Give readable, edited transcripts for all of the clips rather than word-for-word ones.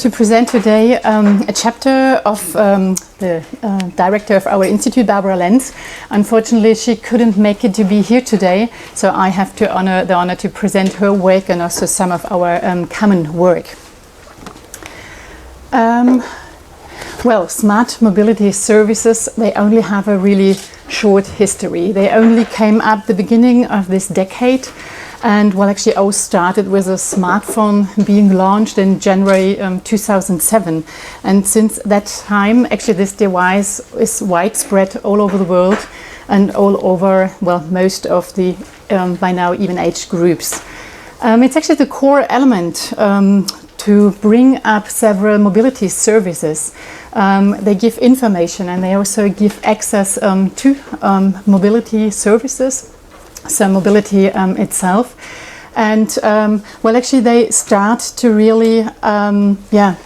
to present today a chapter of the director of our institute, Barbara Lenz. Unfortunately, she couldn't make it to be here today, so I have the honor to present her work and also some of our common work. Well, smart mobility services, they only have a really short history. They only came up the beginning of this decade. And well, actually all started with a smartphone being launched in January 2007. And since that time, actually this device is widespread all over the world and all over, well, most of the, by now, even age groups. It's actually the core element to bring up several mobility services. They give information and they also give access to mobility services. So mobility itself, and well, actually they start to really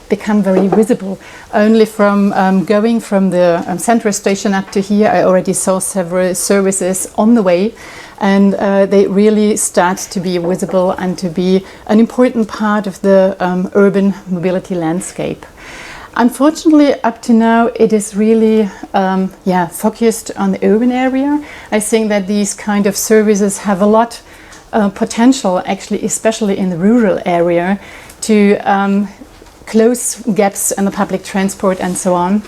become very visible. Only from going from the central station up to here, I already saw several services on the way, and they really start to be visible and to be an important part of the urban mobility landscape. Unfortunately, up to now, it is really focused on the urban area. I think that these kind of services have a lot potential, actually, especially in the rural area, to close gaps in the public transport and so on.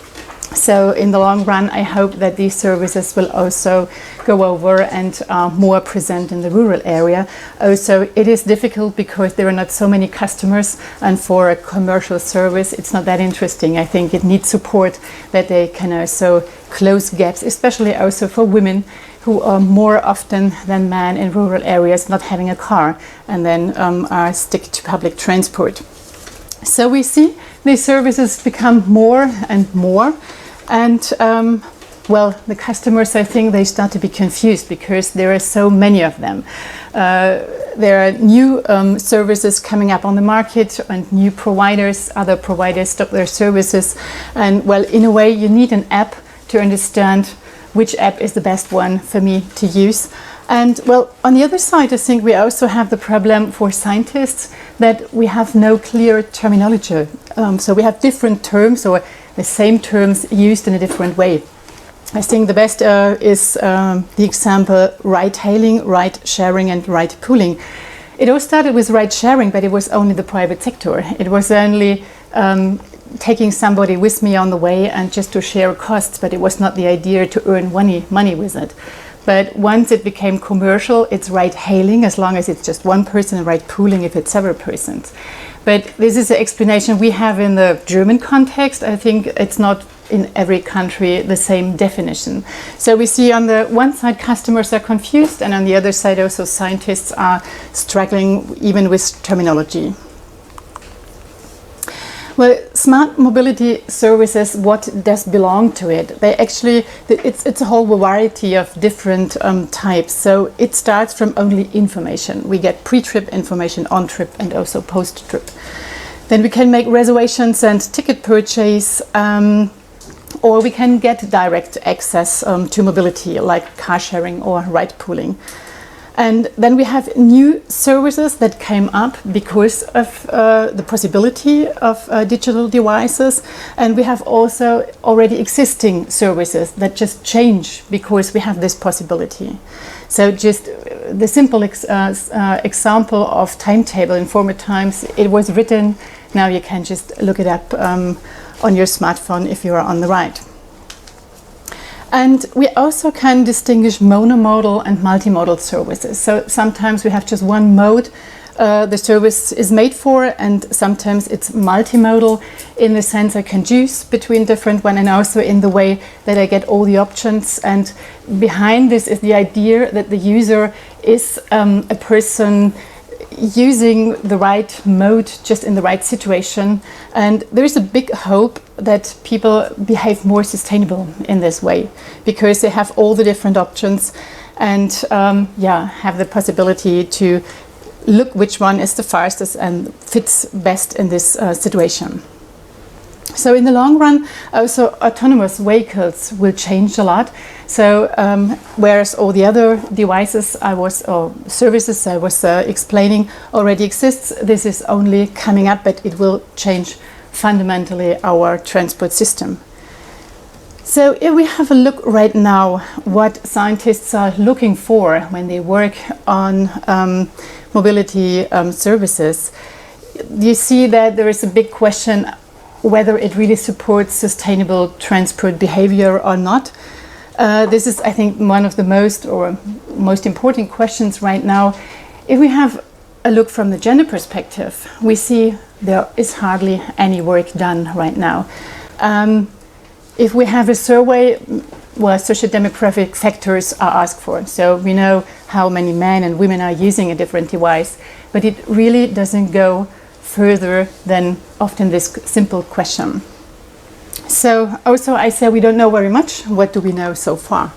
So in the long run, I hope that these services will also go over and are more present in the rural area. Also, it is difficult because there are not so many customers, and for a commercial service, it's not that interesting. I think it needs support that they can also close gaps, especially also for women who are more often than men in rural areas not having a car and then stick to public transport. So we see these services become more and more, and well, the customers, I think they start to be confused because there are so many of them. There are new services coming up on the market and new providers, other providers stop their services, and well, in a way you need an app to understand which app is the best one for me to use. And well, on the other side, I think we also have the problem for scientists that we have no clear terminology. So we have different terms or the same terms used in a different way. I think the best is the example ride-hailing, ride-sharing and ride-pooling. It all started with ride-sharing, but it was only the private sector. It was only taking somebody with me on the way and just to share costs, but it was not the idea to earn money with it. But once it became commercial, it's ride-hailing as long as it's just one person, and ride-pooling if it's several persons. But this is the explanation we have in the German context. I think it's not in every country the same definition. So we see on the one side customers are confused, and on the other side also scientists are struggling even with terminology. Well, smart mobility services, what does belong to it? They actually, it's a whole variety of different types. So it starts from only information. We get pre-trip information, on-trip and also post-trip. Then we can make reservations and ticket purchase, or we can get direct access to mobility like car sharing or ride pooling. And then we have new services that came up because of the possibility of digital devices. And we have also already existing services that just change because we have this possibility. So just the simple example of timetable in former times, it was written. Now you can just look it up on your smartphone if you are on the ride. And we also can distinguish monomodal and multimodal services. So sometimes we have just one mode the service is made for, and sometimes it's multimodal in the sense I can choose between different ones, and also in the way that I get all the options. And behind this is the idea that the user is a person using the right mode just in the right situation, and there is a big hope that people behave more sustainable in this way because they have all the different options and have the possibility to look which one is the fastest and fits best in this situation. So in the long run, also autonomous vehicles will change a lot. So whereas all the other devices or services I was explaining already exists, this is only coming up, but it will change fundamentally our transport system. So if we have a look right now what scientists are looking for when they work on mobility services, you see that there is a big question whether it really supports sustainable transport behavior or not. This is, I think, one of the most important questions right now. If we have a look from the gender perspective, we see there is hardly any work done right now. If we have a survey, well, socio-demographic factors are asked for. So we know how many men and women are using a different device, but it really doesn't go further than often this simple question. So also I say we don't know very much. What do we know so far?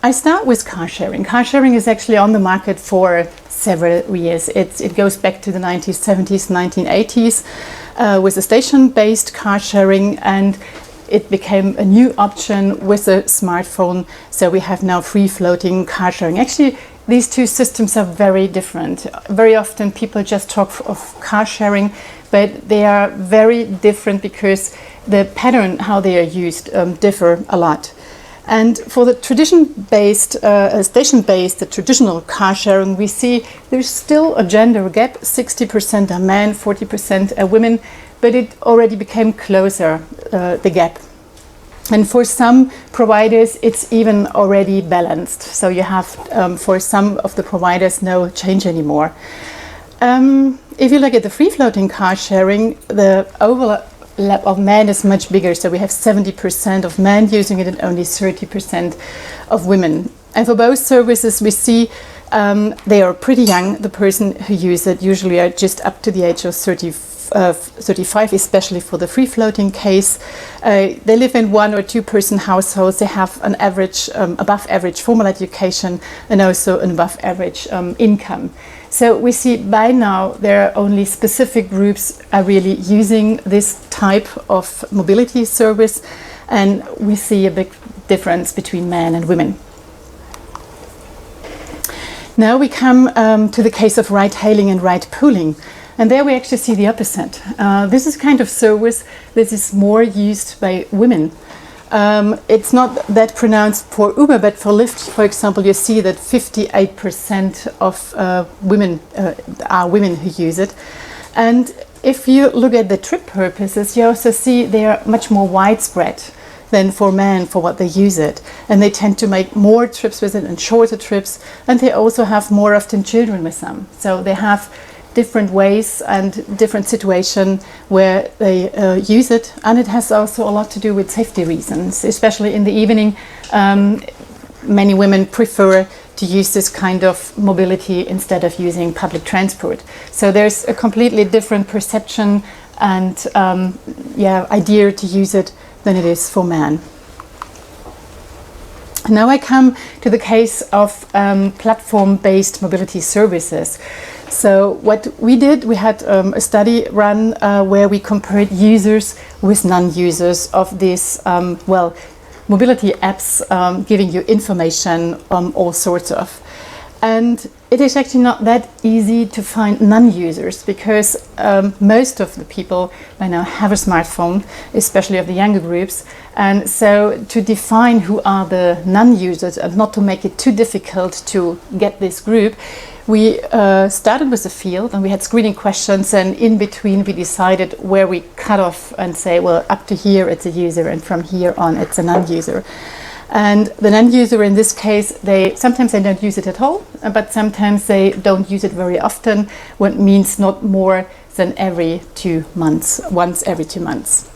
I start with car sharing. Car sharing is actually on the market for several years. It goes back to the 1970s, 1980s with a station-based car sharing, and it became a new option with a smartphone. So we have now free-floating car sharing. Actually, these two systems are very different. Very often people just talk of car sharing, but they are very different because the pattern, how they are used, differ a lot. And for the tradition-based, station-based, the traditional car sharing, we see there's still a gender gap. 60% are men, 40% are women, but it already became closer, the gap. And for some providers, it's even already balanced. So you have, for some of the providers, no change anymore. If you look at the free-floating car sharing, the overlap of men is much bigger. So we have 70% of men using it and only 30% of women. And for both services, we see they are pretty young. The person who use it usually are just up to the age of 35, especially for the free-floating case. They live in 1 or 2 person households. They have an average, above average formal education and also an above average income. So we see by now there are only specific groups are really using this type of mobility service, and we see a big difference between men and women. Now we come to the case of ride-hailing and ride-pooling. And there we actually see the opposite. This is kind of service that is more used by women. It's not that pronounced for Uber, but for Lyft, for example, you see that 58% of women are women who use it. And if you look at the trip purposes, you also see they are much more widespread than for men for what they use it. And they tend to make more trips with it and shorter trips. And they also have more often children with them. So they have different ways and different situation where they use it, and it has also a lot to do with safety reasons, especially in the evening. Many women prefer to use this kind of mobility instead of using public transport. So there's a completely different perception and idea to use it than it is for men. Now I come to the case of platform-based mobility services. So what we did, we had a study run where we compared users with non-users of these, mobility apps giving you information on all sorts of. And it is actually not that easy to find non-users because most of the people by now have a smartphone, especially of the younger groups. And so to define who are the non-users and not to make it too difficult to get this group, we started with a field and we had screening questions, and in between we decided where we cut off and say, well, up to here it's a user and from here on it's a non-user. And the non-user in this case, sometimes they don't use it at all, but sometimes they don't use it very often, what means not more than every 2 months, once every 2 months.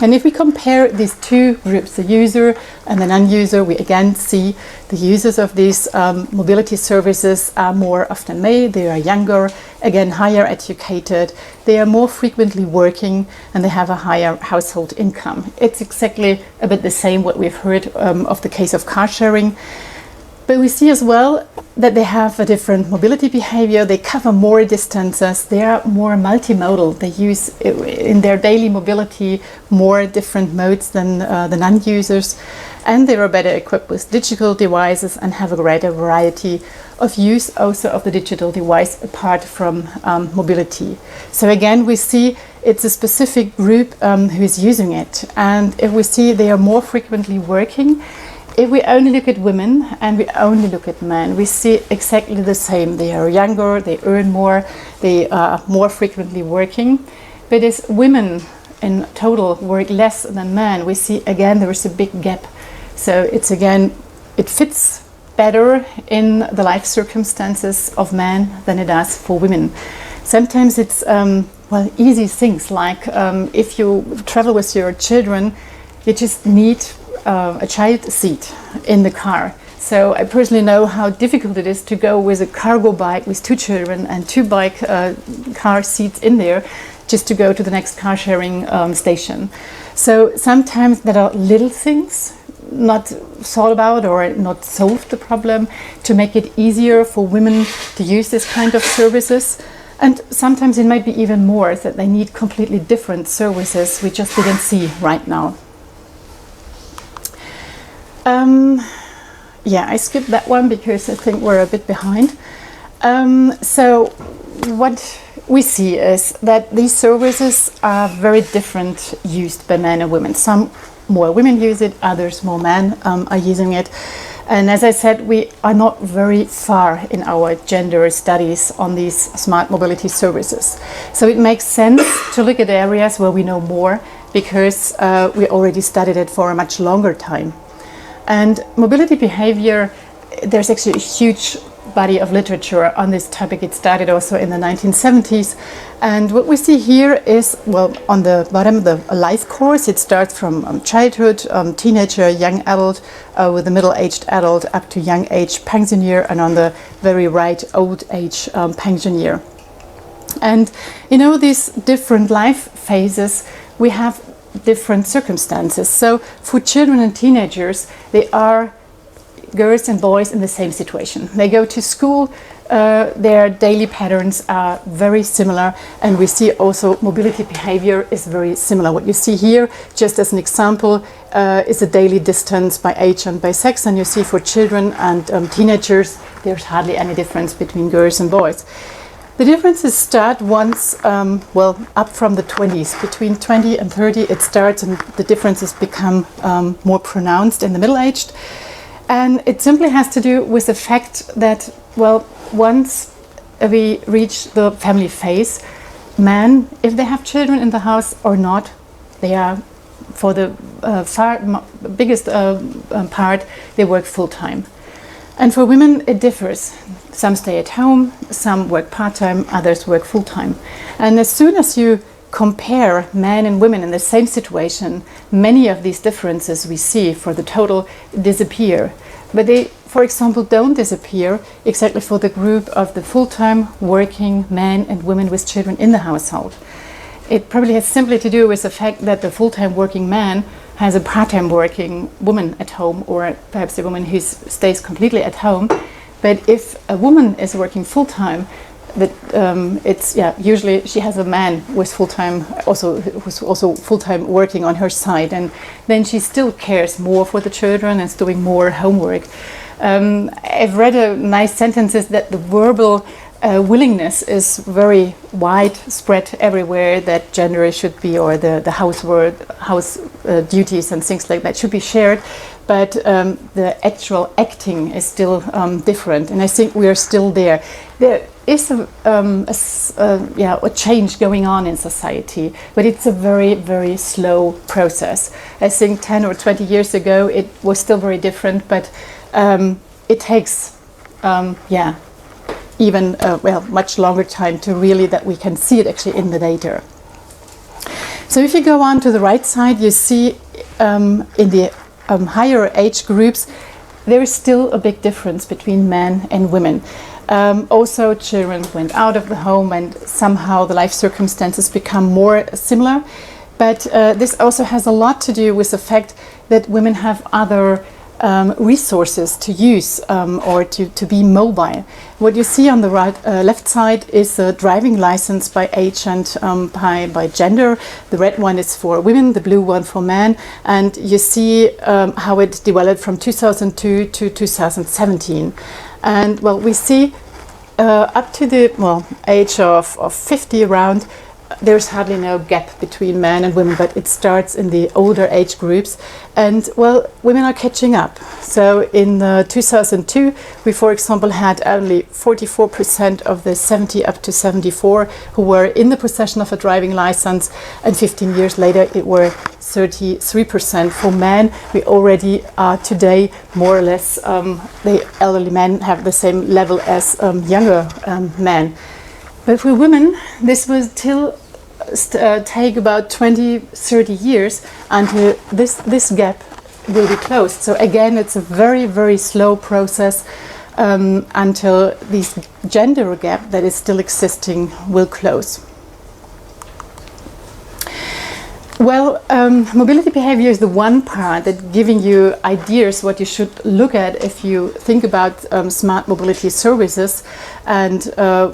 And if we compare these two groups, the user and the non-user, we again see the users of these mobility services are more often male, they are younger, again higher educated, they are more frequently working, and they have a higher household income. It's exactly a bit the same what we've heard of the case of car sharing. But we see as well that they have a different mobility behavior, they cover more distances, they are more multimodal, they use in their daily mobility more different modes than the non-users, and they are better equipped with digital devices and have a greater variety of use also of the digital device apart from mobility. So again, we see it's a specific group who is using it. And if we see they are more frequently working, if we only look at women and we only look at men, we see exactly the same. They are younger, they earn more, they are more frequently working. But as women in total work less than men, we see again there is a big gap. So it's again, it fits better in the life circumstances of men than it does for women. Sometimes it's easy things like if you travel with your children, you just need a child seat in the car. So I personally know how difficult it is to go with a cargo bike with 2 children and 2 bike car seats in there just to go to the next car sharing station. So sometimes there are little things not thought about or not solved the problem to make it easier for women to use this kind of services. And sometimes it might be even more that they need completely different services we just didn't see right now. I skipped that one because I think we're a bit behind. So what we see is that these services are very different used by men and women. Some more women use it, others more men are using it. And as I said, we are not very far in our gender studies on these smart mobility services. So it makes sense to look at areas where we know more because we already studied it for a much longer time. And mobility behavior, there's actually a huge body of literature on this topic. It started also in the 1970s. And what we see here is, on the bottom of the life course, it starts from childhood, teenager, young adult, with a middle-aged adult up to young age pensioner, and on the very right, old age pensioner. And these different life phases, we have different circumstances. So for children and teenagers, they are girls and boys in the same situation. They go to school, their daily patterns are very similar, and we see also mobility behavior is very similar. What you see here, just as an example, is a daily distance by age and by sex, and you see for children and teenagers, there's hardly any difference between girls and boys. The differences start once, up from the 20s. Between 20 and 30 it starts, and the differences become more pronounced in the middle-aged. And it simply has to do with the fact that, once we reach the family phase, men, if they have children in the house or not, they are, for the biggest part, they work full-time. And for women, it differs. Some stay at home, some work part-time, others work full-time. And as soon as you compare men and women in the same situation, many of these differences we see for the total disappear. But they, for example, don't disappear exactly for the group of the full-time working men and women with children in the household. It probably has simply to do with the fact that the full-time working man has a part-time working woman at home, or perhaps a woman who stays completely at home. But if a woman is working full-time, usually she has a man who's also full-time working on her side, and then she still cares more for the children and is doing more homework. I've read a nice sentences that the verbal willingness is very widespread everywhere, that gender should be, or the house duties and things like that should be shared, but the actual acting is still different, and I think we are still there. There is a change going on in society, but it's a very, very slow process. I think 10 or 20 years ago it was still very different, but it takes even much longer time to really that we can see it actually in the data. So if you go on to the right side, you see in the higher age groups there is still a big difference between men and women. Also, children went out of the home and somehow the life circumstances become more similar, but this also has a lot to do with the fact that women have other resources to use or to be mobile. What you see on the left side is a driving license by age and by gender. The red one is for women, the blue one for men, and you see how it developed from 2002 to 2017. And we see up to the age of 50 around, there's hardly no gap between men and women, but it starts in the older age groups. And well, women are catching up. So in 2002, we, for example, had only 44% of the 70 up to 74 who were in the possession of a driving license, and 15 years later it were 33% for men. We already are today more or less, the elderly men have the same level as younger men. But for women, this will still take about 20-30 years until this gap will be closed. So again, it's a very, very slow process until this gender gap that is still existing will close. Well, mobility behavior is the one part that giving you ideas what you should look at if you think about smart mobility services and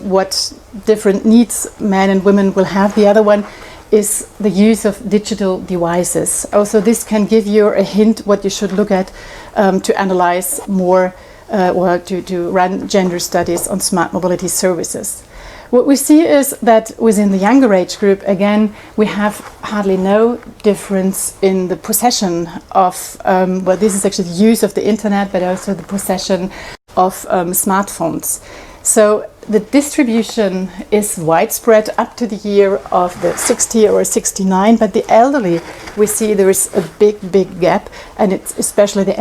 what different needs men and women will have. The other one is the use of digital devices. Also, this can give you a hint what you should look at to analyze more or to run gender studies on smart mobility services. What we see is that within the younger age group, again, we have hardly no difference in the possession of, well, this is actually the use of the internet, but also the possession of smartphones. So the distribution is widespread up to the year of the 60 or 69, but the elderly, we see there is a big gap, and it's especially the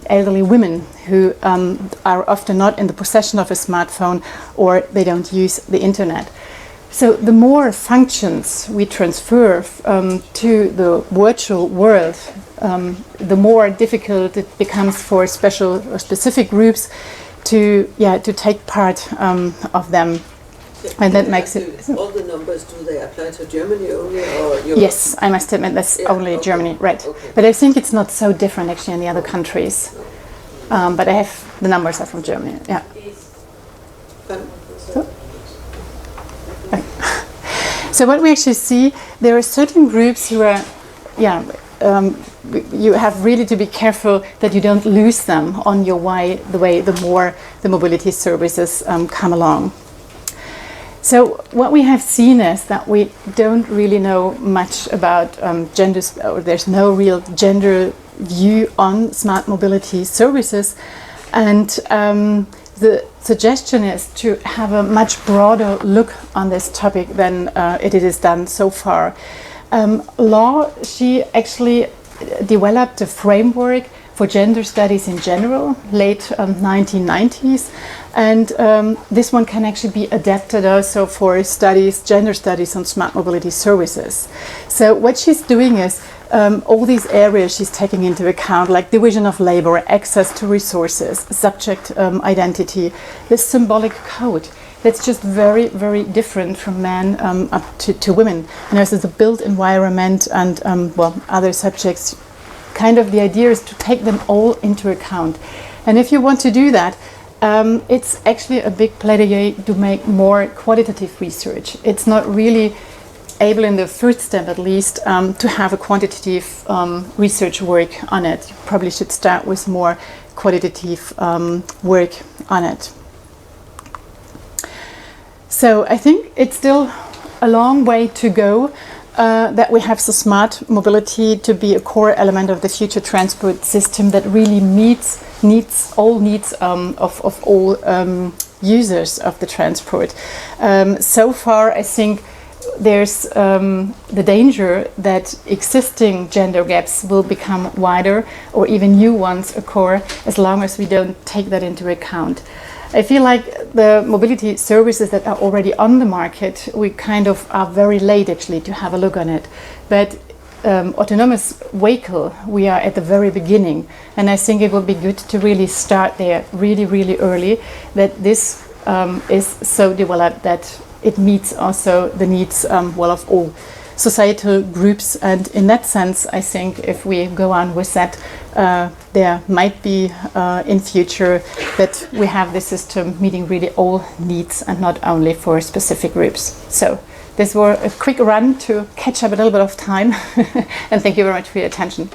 elderly women who are often not in the possession of a smartphone or they don't use the internet. So the more functions we transfer to the virtual world, the more difficult it becomes for special or specific groups to take part of them. And that makes it... All the numbers, do they apply to Germany only or Europe? Yes, I must admit that's only Germany, right. Okay. But I think it's not so different actually in the other countries. But I have, the numbers are from Germany, yeah. So what we actually see, there are certain groups who are, you have really to be careful that you don't lose them on your way, the more the mobility services come along. So what we have seen is that we don't really know much about gender, or there's no real gender view on smart mobility services, and the suggestion is to have a much broader look on this topic than it is done so far. Law, she actually developed a framework for gender studies in general, late 1990s, and this one can actually be adapted also for studies, gender studies on smart mobility services. So what she's doing is all these areas she's taking into account, like division of labor, access to resources, subject identity, this symbolic code. That's just very, very different from men up to women. And also the built environment and other subjects. Kind of the idea is to take them all into account. And if you want to do that, it's actually a big plaidoyer to make more qualitative research. It's not really able in the first step at least to have a quantitative research work on it. You probably should start with more qualitative work on it. So I think it's still a long way to go that we have the smart mobility to be a core element of the future transport system that really meets all needs of all users of the transport. So far, I think there's the danger that existing gender gaps will become wider or even new ones occur as long as we don't take that into account. I feel like the mobility services that are already on the market, we kind of are very late actually to have a look on it. But autonomous vehicle, we are at the very beginning. And I think it will be good to really start there really, really early, that this is so developed that it meets also the needs of all societal groups. And in that sense, I think if we go on with that, there might be in future that we have this system meeting really all needs and not only for specific groups. So this was a quick run to catch up a little bit of time and thank you very much for your attention.